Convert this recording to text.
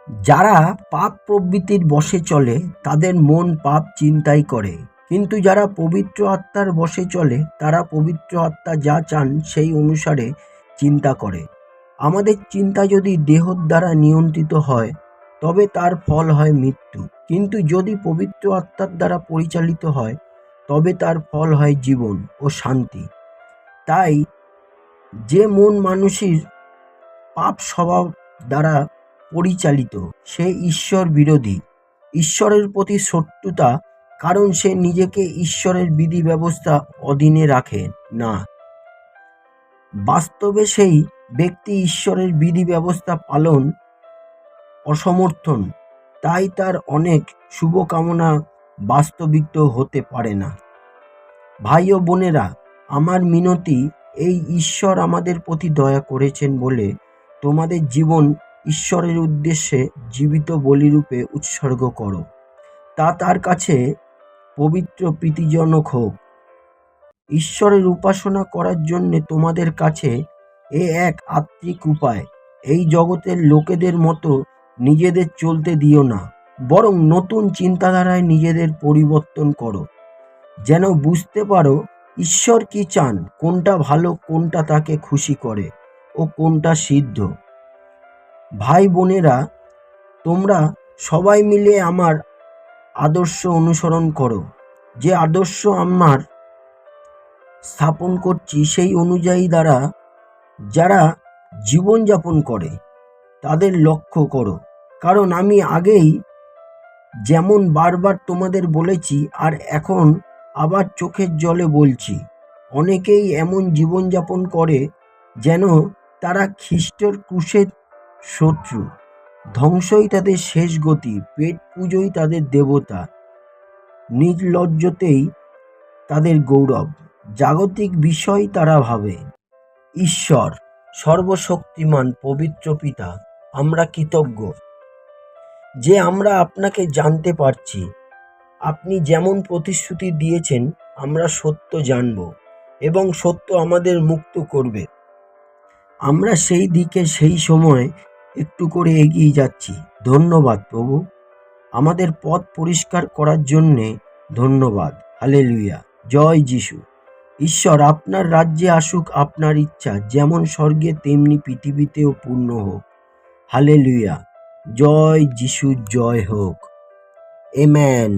যারা পাপ প্রবৃত্তির বশে চলে তাদের মন পাপ চিন্তাই করে, কিন্তু যারা পবিত্র আত্মার বশে চলে তারা পবিত্র আত্মা যা চান সেই অনুসারে চিন্তা করে। আমাদের চিন্তা যদি দেহর দ্বারা নিয়ন্ত্রিত হয় তবে তার ফল হয় মৃত্যু, কিন্তু যদি পবিত্র আত্মার দ্বারা পরিচালিত হয় তবে তার ফল হয় জীবন ও শান্তি। তাই যে মন মানুষের পাপ স্বভাব দ্বারা পরিচালিত সে ঈশ্বর বিরোধী, ঈশ্বরের প্রতি শত্রুতা, কারণ সে নিজেকে ঈশ্বরের বিধি ব্যবস্থা অধীনে রাখে না। বাস্তবে সেই ব্যক্তি ঈশ্বরের বিধি ব্যবস্থা পালন অসমর্থন, তাই তার অনেক শুভকামনা বাস্তবিত হতে পারে না। ভাই ও বোনেরা, আমার মিনতি এই, ঈশ্বর আমাদের প্রতি দয়া করেছেন বলে তোমাদের জীবন ঈশ্বরের উদ্দেশ্যে জীবিত বলিরূপে উৎসর্গ করো। তা তার কাছে পবিত্র প্রীতিজনক হোক। ঈশ্বরের উপাসনা করার জন্যে তোমাদের কাছে এ এক আত্মিক উপায়। এই জগতের লোকেদের মতো নিজেদের চলতে দিও না, বরং নতুন চিন্তাধারায় নিজেদের পরিবর্তন করো, যেন বুঝতে পারো ঈশ্বর কি চান, কোনটা ভালো, কোনটা তাকে খুশি করে ও কোনটা সিদ্ধ। ভাই বোনেরা, তোমরা সবাই মিলে আমার আদর্শ অনুসরণ করো। যে আদর্শ আমার স্থাপন করছি সেই অনুযায়ী দ্বারা যারা জীবনযাপন করে তাদের লক্ষ্য করো, কারণ আমি আগেই যেমন বারবার তোমাদের বলেছি আর এখন আবার চোখের জলে বলছি, অনেকেই এমন জীবনযাপন করে যেন তারা খ্রিস্টের ক্রুশের শত্রু। ধ্বংসই তাদের শেষ গতি, পেট পুজোই তাদের দেবতা, নির্লজ্জতেই তাদের গৌরব, জাগতিক বিষয় তারা ভাবে। ঈশ্বর সর্বশক্তিমান পবিত্র পিতা, আমরা কৃতজ্ঞ যে আমরা আপনাকে জানতে পারছি। আপনি যেমন প্রতিশ্রুতি দিয়েছেন আমরা সত্য জানব এবং সত্য আমাদের মুক্ত করবে। আমরা সেই দিকে সেই সময় একটু করে এগিয়ে যাচ্ছি। ধন্যবাদ প্রভু, আমাদের পথ পরিষ্কার করার জন্যে ধন্যবাদ। হালেলুয়া, জয় যিশু। ঈশ্বর, আপনার রাজ্যে আসুক আপনার ইচ্ছা, যেমন স্বর্গে তেমনি পৃথিবীতেও পূর্ণ হোক। হালেলুয়া, জয় যিশু, জয় হোক। আমেন।